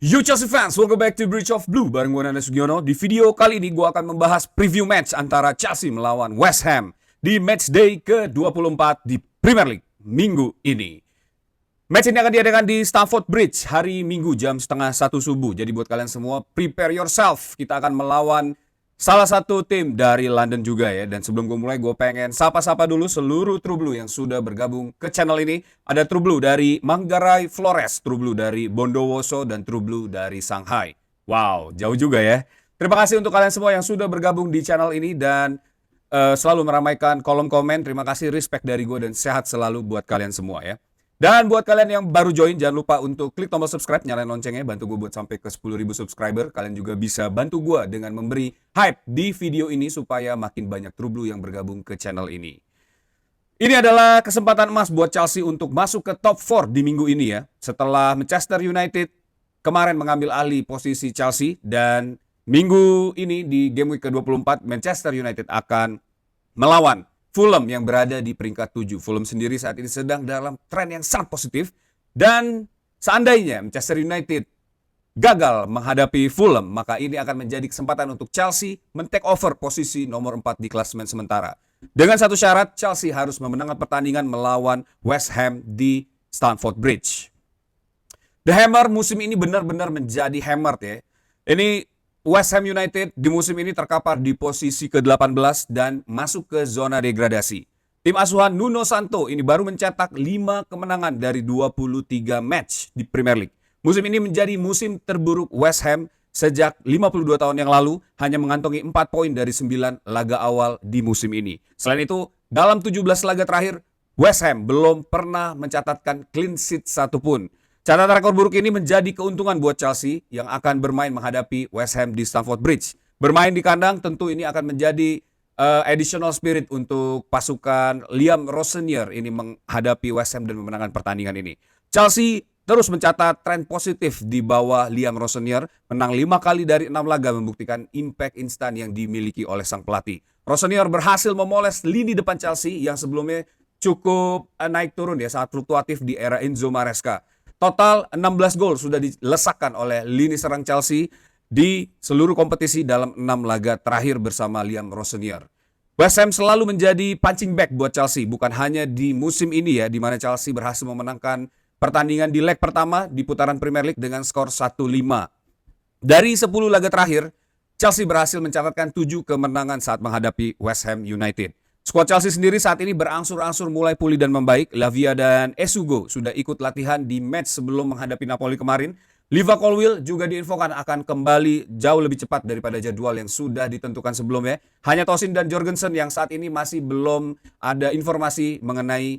Yo Chelsea fans, welcome back to Bridge of Blue bareng gue Nanda Sugiono. Di video kali ini gue akan membahas preview match antara Chelsea melawan West Ham di match day ke-24 di Premier League minggu ini. Match ini akan diadakan di Stamford Bridge hari Minggu jam setengah 1 subuh. Jadi buat kalian semua, prepare yourself. Kita akan melawan salah satu tim dari London juga ya. Dan sebelum gue mulai, gue pengen sapa-sapa dulu seluruh True Blue yang sudah bergabung ke channel ini. Ada True Blue dari Manggarai Flores, True Blue dari Bondowoso, dan True Blue dari Shanghai. Wow, jauh juga ya. Terima kasih untuk kalian semua yang sudah bergabung di channel ini dan selalu meramaikan kolom komen. Terima kasih, respect dari gue dan sehat selalu buat kalian semua ya. Dan buat kalian yang baru join, jangan lupa untuk klik tombol subscribe, nyalain loncengnya, bantu gue buat sampai ke 10.000 subscriber. Kalian juga bisa bantu gue dengan memberi hype di video ini supaya makin banyak True Blue yang bergabung ke channel ini. Ini adalah kesempatan emas buat Chelsea untuk masuk ke top 4 di minggu ini ya. Setelah Manchester United kemarin mengambil alih posisi Chelsea, dan minggu ini di game week ke-24 Manchester United akan melawan Fulham yang berada di peringkat 7. Fulham sendiri saat ini sedang dalam tren yang sangat positif. Dan seandainya Manchester United gagal menghadapi Fulham, maka ini akan menjadi kesempatan untuk Chelsea men-take over posisi nomor 4 di klasemen sementara. Dengan satu syarat, Chelsea harus memenangkan pertandingan melawan West Ham di Stamford Bridge. The Hammer musim ini benar-benar menjadi hammer ya. Ini West Ham United di musim ini terkapar di posisi ke-18 dan masuk ke zona degradasi. Tim asuhan Nuno Santo ini baru mencetak 5 kemenangan dari 23 match di Premier League. Musim ini menjadi musim terburuk West Ham sejak 52 tahun yang lalu, hanya mengantongi 4 poin dari 9 laga awal di musim ini. Selain itu, dalam 17 laga terakhir, West Ham belum pernah mencatatkan clean sheet satupun. Catatan rekor buruk ini menjadi keuntungan buat Chelsea yang akan bermain menghadapi West Ham di Stamford Bridge. Bermain di kandang tentu ini akan menjadi additional spirit untuk pasukan Liam Rosenior ini menghadapi West Ham dan memenangkan pertandingan ini. Chelsea terus mencatat tren positif di bawah Liam Rosenior, menang 5 kali dari 6 laga membuktikan impact instan yang dimiliki oleh sang pelatih. Rosenior berhasil memoles lini depan Chelsea yang sebelumnya cukup naik turun ya, sangat fluktuatif di era Enzo Maresca. Total 16 gol sudah dilesakkan oleh lini serang Chelsea di seluruh kompetisi dalam 6 laga terakhir bersama Liam Rosenior. West Ham selalu menjadi punching bag buat Chelsea, bukan hanya di musim ini ya, di mana Chelsea berhasil memenangkan pertandingan di leg pertama di putaran Premier League dengan skor 1-5. Dari 10 laga terakhir, Chelsea berhasil mencatatkan 7 kemenangan saat menghadapi West Ham United. Skuad Chelsea sendiri saat ini berangsur-angsur mulai pulih dan membaik. Lavia dan Esugo sudah ikut latihan di match sebelum menghadapi Napoli kemarin. Liva Colwill juga diinfokan akan kembali jauh lebih cepat daripada jadwal yang sudah ditentukan sebelumnya. Hanya Tosin dan Jorgensen yang saat ini masih belum ada informasi mengenai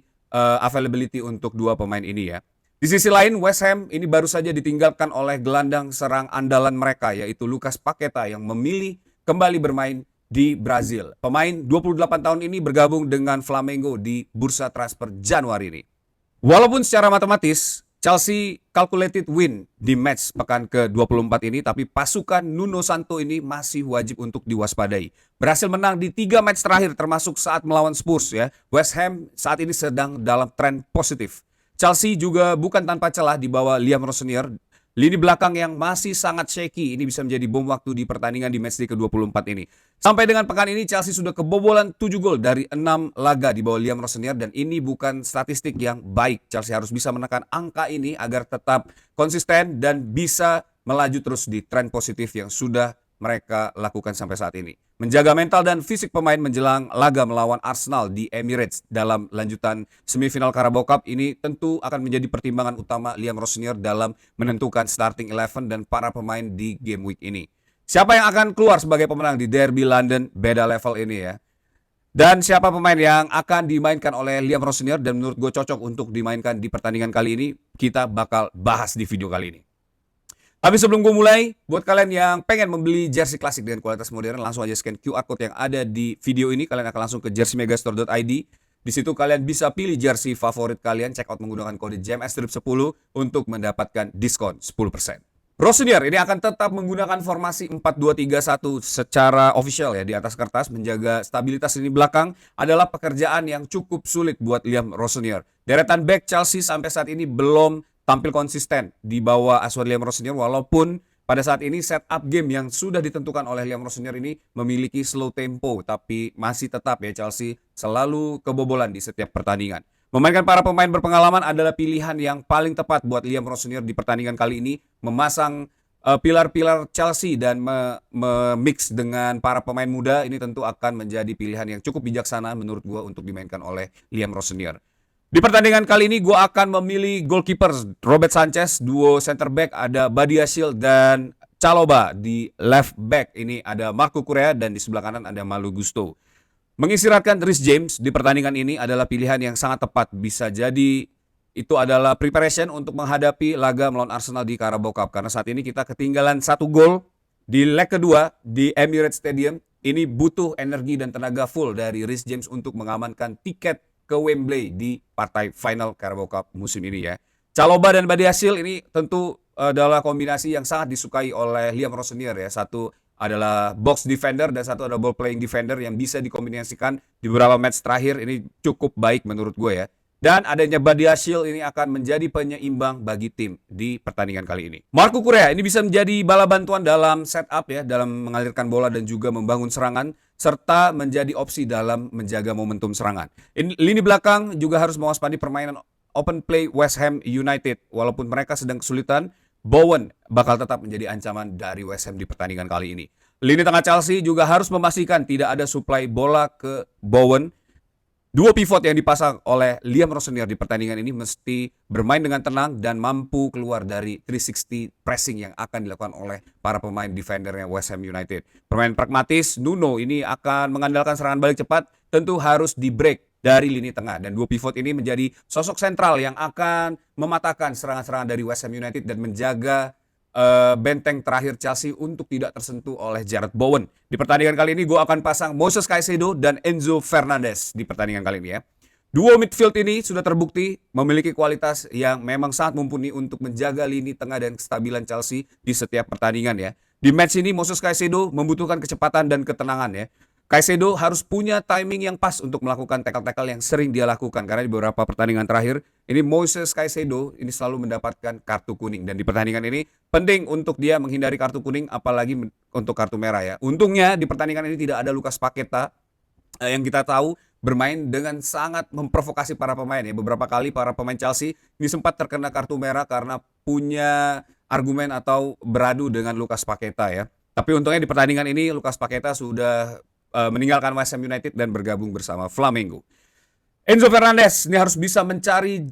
availability untuk dua pemain ini ya. Di sisi lain, West Ham ini baru saja ditinggalkan oleh gelandang serang andalan mereka, yaitu Lucas Paqueta yang memilih kembali bermain di Brazil. Pemain 28 tahun ini bergabung dengan Flamengo di bursa transfer Januari ini. Walaupun secara matematis Chelsea calculated win di match pekan ke-24 ini, tapi pasukan Nuno Santo ini masih wajib untuk diwaspadai. Berhasil menang di 3 match terakhir termasuk saat melawan Spurs ya. West Ham saat ini sedang dalam tren positif. Chelsea juga bukan tanpa celah di bawah Liam Rosenior. Lini belakang yang masih sangat shaky ini bisa menjadi bom waktu di pertandingan di matchday ke-24 ini. Sampai dengan pekan ini Chelsea sudah kebobolan 7 gol dari 6 laga di bawah Liam Rosenior, dan ini bukan statistik yang baik. Chelsea harus bisa menekan angka ini agar tetap konsisten dan bisa melaju terus di tren positif yang sudah mereka lakukan sampai saat ini. Menjaga mental dan fisik pemain menjelang laga melawan Arsenal di Emirates dalam lanjutan semifinal Carabao Cup ini tentu akan menjadi pertimbangan utama Liam Rosenior dalam menentukan starting 11 dan para pemain di game week ini. Siapa yang akan keluar sebagai pemenang di Derby London beda level ini ya. Dan siapa pemain yang akan dimainkan oleh Liam Rosenior dan menurut gue cocok untuk dimainkan di pertandingan kali ini, kita bakal bahas di video kali ini. Tapi sebelum gue mulai, buat kalian yang pengen membeli jersey klasik dengan kualitas modern, langsung aja scan QR Code yang ada di video ini. Kalian akan langsung ke jerseymegastore.id. Di situ kalian bisa pilih jersey favorit kalian, check out menggunakan kode JMSTRIP10 untuk mendapatkan diskon 10%. Rosenior ini akan tetap menggunakan formasi 4-2-3-1 secara official ya di atas kertas. Menjaga stabilitas lini belakang adalah pekerjaan yang cukup sulit buat Liam Rosenior. Deretan back Chelsea sampai saat ini belum tampil konsisten di bawah asuhan Liam Rowe senior, walaupun pada saat ini setup game yang sudah ditentukan oleh Liam Rowe senior ini memiliki slow tempo, tapi masih tetap ya Chelsea selalu kebobolan di setiap pertandingan. Memainkan para pemain berpengalaman adalah pilihan yang paling tepat buat Liam Rowe senior di pertandingan kali ini, memasang pilar-pilar Chelsea dan memix dengan para pemain muda ini tentu akan menjadi pilihan yang cukup bijaksana menurut gue untuk dimainkan oleh Liam Rowe senior. Di pertandingan kali ini gue akan memilih goalkeeper Robert Sanchez, duo center back ada Badiashile dan Chalobah, di left back ini ada Marco Correa dan di sebelah kanan ada Malo Gusto. Mengistirahatkan Reece James di pertandingan ini adalah pilihan yang sangat tepat, bisa jadi itu adalah preparation untuk menghadapi laga melawan Arsenal di Carabao Cup. Karena saat ini kita ketinggalan 1 gol di leg kedua di Emirates Stadium. Ini butuh energi dan tenaga full dari Reece James untuk mengamankan tiket ke Wembley di partai final Carabao Cup musim ini ya. Chalobah dan Badiashile ini tentu adalah kombinasi yang sangat disukai oleh Liam Rowe senior ya. Satu adalah box defender dan satu adalah ball playing defender yang bisa dikombinasikan di beberapa match terakhir. Ini cukup baik menurut gue ya. Dan adanya Badiashile ini akan menjadi penyeimbang bagi tim di pertandingan kali ini. Marco Correa ini bisa menjadi bala bantuan dalam setup ya, dalam mengalirkan bola dan juga membangun serangan, serta menjadi opsi dalam menjaga momentum serangan. Lini belakang juga harus mewaspadai permainan open play West Ham United. Walaupun mereka sedang kesulitan, Bowen bakal tetap menjadi ancaman dari West Ham di pertandingan kali ini. Lini tengah Chelsea juga harus memastikan tidak ada suplai bola ke Bowen. Dua pivot yang dipasang oleh Liam Rowe senior di pertandingan ini mesti bermain dengan tenang dan mampu keluar dari 360 pressing yang akan dilakukan oleh para pemain defendernya West Ham United. Permain pragmatis, Nuno ini akan mengandalkan serangan balik cepat, tentu harus di break dari lini tengah. Dan dua pivot ini menjadi sosok sentral yang akan mematahkan serangan-serangan dari West Ham United dan menjaga benteng terakhir Chelsea untuk tidak tersentuh oleh Jarrod Bowen. Di pertandingan kali ini gue akan pasang Moises Caicedo dan Enzo Fernandez di pertandingan kali ini ya. Duo midfield ini sudah terbukti memiliki kualitas yang memang sangat mumpuni untuk menjaga lini tengah dan kestabilan Chelsea di setiap pertandingan ya. Di match ini Moises Caicedo membutuhkan kecepatan dan ketenangan ya. Caicedo harus punya timing yang pas untuk melakukan tackle-tackle yang sering dia lakukan. Karena di beberapa pertandingan terakhir, ini Moises Caicedo ini selalu mendapatkan kartu kuning. Dan di pertandingan ini penting untuk dia menghindari kartu kuning, apalagi untuk kartu merah ya. Untungnya di pertandingan ini tidak ada Lucas Paqueta yang kita tahu bermain dengan sangat memprovokasi para pemain ya. Beberapa kali para pemain Chelsea ini sempat terkena kartu merah karena punya argumen atau beradu dengan Lucas Paqueta ya. Tapi untungnya di pertandingan ini Lucas Paqueta sudah meninggalkan West Ham United dan bergabung bersama Flamengo. Enzo Fernandez ini harus bisa mencari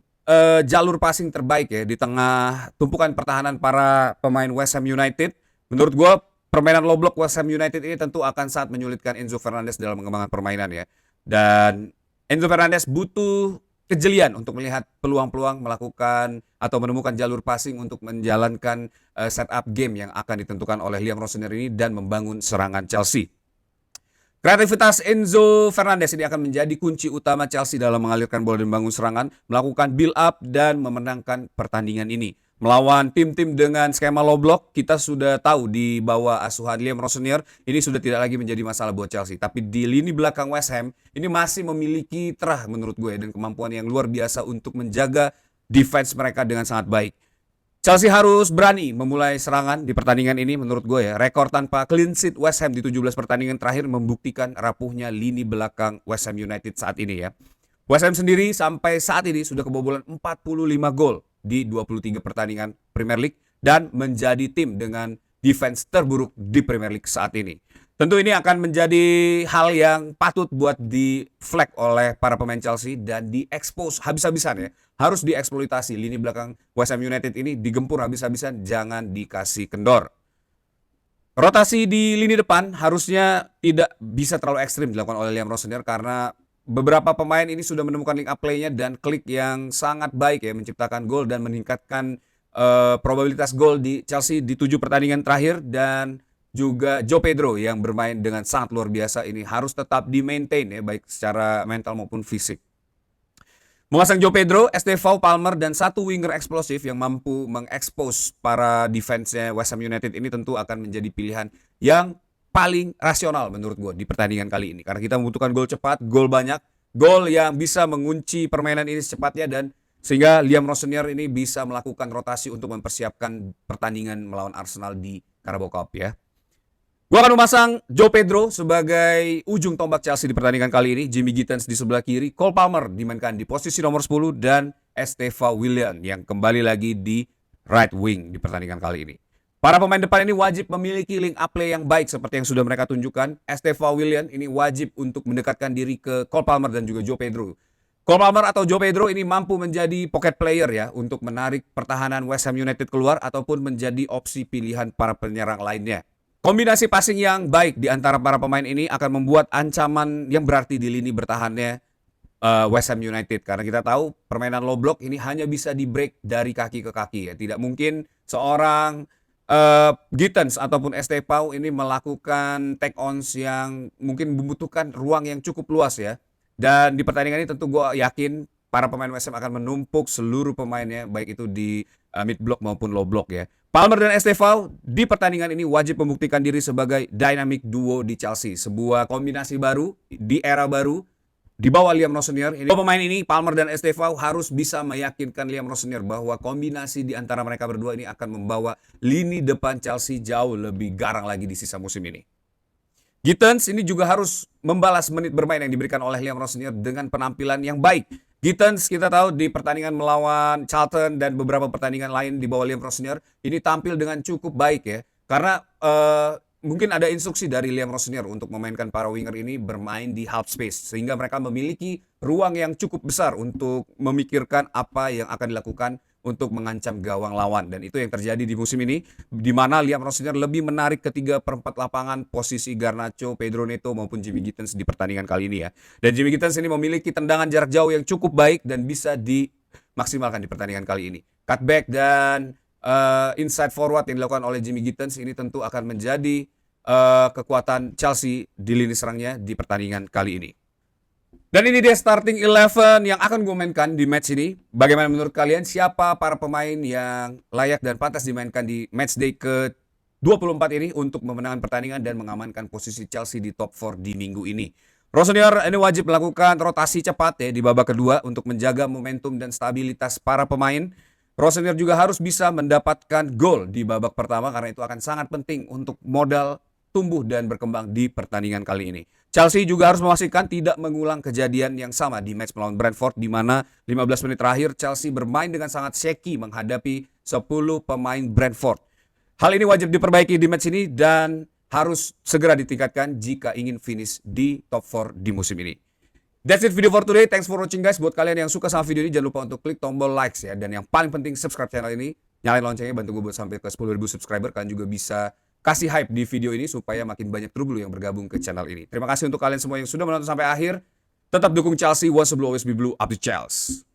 jalur passing terbaik ya di tengah tumpukan pertahanan para pemain West Ham United. Menurut gue permainan low block West Ham United ini tentu akan sangat menyulitkan Enzo Fernandez dalam mengembangkan permainan ya. Dan Enzo Fernandez butuh kejelian untuk melihat peluang-peluang melakukan atau menemukan jalur passing untuk menjalankan setup game yang akan ditentukan oleh Liam Rowe senior ini dan membangun serangan Chelsea. Kreativitas Enzo Fernandez ini akan menjadi kunci utama Chelsea dalam mengalirkan bola dan membangun serangan, melakukan build up dan memenangkan pertandingan ini. Melawan tim-tim dengan skema low block, kita sudah tahu di bawah asuhan Liam Rowe senior ini sudah tidak lagi menjadi masalah buat Chelsea. Tapi di lini belakang West Ham ini masih memiliki terah menurut gue dan kemampuan yang luar biasa untuk menjaga defense mereka dengan sangat baik. Chelsea harus berani memulai serangan di pertandingan ini menurut gue ya. Rekor tanpa clean sheet West Ham di 17 pertandingan terakhir membuktikan rapuhnya lini belakang West Ham United saat ini ya. West Ham sendiri sampai saat ini sudah kebobolan 45 gol di 23 pertandingan Premier League dan menjadi tim dengan defense terburuk di Premier League saat ini. Tentu ini akan menjadi hal yang patut buat di flag oleh para pemain Chelsea dan diekspos habis-habisan ya. Harus dieksploitasi lini belakang West Ham United ini digempur habis-habisan, jangan dikasih kendor. Rotasi di lini depan harusnya tidak bisa terlalu ekstrim dilakukan oleh Liam Rowe senior karena beberapa pemain ini sudah menemukan link up play-nya dan klik yang sangat baik ya, menciptakan gol dan meningkatkan probabilitas gol di Chelsea di 7 pertandingan terakhir. Dan juga João Pedro yang bermain dengan sangat luar biasa ini harus tetap di-maintain ya, baik secara mental maupun fisik. Memasang João Pedro, Estevão, Palmer, dan satu winger eksplosif yang mampu mengekspos para defense-nya West Ham United ini tentu akan menjadi pilihan yang paling rasional menurut gue di pertandingan kali ini. Karena kita membutuhkan gol cepat, gol banyak, gol yang bisa mengunci permainan ini secepatnya dan Sehingga Liam Rossonier ini bisa melakukan rotasi untuk mempersiapkan pertandingan melawan Arsenal di Carabao Cup ya. Gua akan memasang Joe Pedro sebagai ujung tombak Chelsea di pertandingan kali ini. Jimmy Gittens di sebelah kiri. Cole Palmer dimainkan di posisi nomor 10. Dan Esteva Willian yang kembali lagi di right wing di pertandingan kali ini. Para pemain depan ini wajib memiliki link up play yang baik seperti yang sudah mereka tunjukkan. Esteva Willian ini wajib untuk mendekatkan diri ke Cole Palmer dan juga Joe Pedro. Cole Palmer atau Joe Pedro ini mampu menjadi pocket player ya untuk menarik pertahanan West Ham United keluar ataupun menjadi opsi pilihan para penyerang lainnya. Kombinasi passing yang baik di antara para pemain ini akan membuat ancaman yang berarti di lini bertahannya West Ham United. Karena kita tahu permainan low block ini hanya bisa di break dari kaki ke kaki ya. Tidak mungkin seorang Gittens ataupun Estevao ini melakukan take-ons yang mungkin membutuhkan ruang yang cukup luas ya. Dan di pertandingan ini tentu gue yakin para pemain West Ham akan menumpuk seluruh pemainnya, baik itu di mid block maupun low block ya. Palmer dan Estevao di pertandingan ini wajib membuktikan diri sebagai dynamic duo di Chelsea. Sebuah kombinasi baru, di era baru, di bawah Liam Rossonier. Ini pemain ini, Palmer dan Estevao harus bisa meyakinkan Liam Rossonier bahwa kombinasi di antara mereka berdua ini akan membawa lini depan Chelsea jauh lebih garang lagi di sisa musim ini. Gittens ini juga harus membalas menit bermain yang diberikan oleh Liam Rossonier dengan penampilan yang baik. Gittens kita tahu di pertandingan melawan Charlton dan beberapa pertandingan lain di bawah Liam Rossonier ini tampil dengan cukup baik ya. Karena mungkin ada instruksi dari Liam Rossonier untuk memainkan para winger ini bermain di half space. Sehingga mereka memiliki ruang yang cukup besar untuk memikirkan apa yang akan dilakukan untuk mengancam gawang lawan. Dan itu yang terjadi di musim ini, di mana Liam Rossonier lebih menarik ke 3/4 lapangan posisi Garnacho, Pedro Neto maupun Jimmy Gittens di pertandingan kali ini ya. Dan Jimmy Gittens ini memiliki tendangan jarak jauh yang cukup baik dan bisa dimaksimalkan di pertandingan kali ini. Cutback dan inside forward yang dilakukan oleh Jimmy Gittens ini tentu akan menjadi kekuatan Chelsea di lini serangnya di pertandingan kali ini. Dan ini dia starting 11 yang akan gue mainkan di match ini. Bagaimana menurut kalian siapa para pemain yang layak dan pantas dimainkan di matchday ke-24 ini untuk memenangkan pertandingan dan mengamankan posisi Chelsea di top 4 di minggu ini. Rossonier ini wajib melakukan rotasi cepat ya di babak kedua untuk menjaga momentum dan stabilitas para pemain. Rossonier juga harus bisa mendapatkan gol di babak pertama karena itu akan sangat penting untuk modal tumbuh dan berkembang di pertandingan kali ini. Chelsea juga harus memastikan tidak mengulang kejadian yang sama di match melawan Brentford di mana 15 menit terakhir Chelsea bermain dengan sangat shaky menghadapi 10 pemain Brentford. Hal ini wajib diperbaiki di match ini dan harus segera ditingkatkan jika ingin finish di top 4 di musim ini. That's it video for today. Thanks for watching guys. Buat kalian yang suka sama video ini jangan lupa untuk klik tombol likes ya. Dan yang paling penting subscribe channel ini. Nyalain loncengnya bantu gue buat sampai ke 10.000 subscriber. Kalian juga bisa kasih hype di video ini supaya makin banyak True Blue yang bergabung ke channel ini. Terima kasih untuk kalian semua yang sudah menonton sampai akhir. Tetap dukung Chelsea, once blue always be blue, up to Chelsea.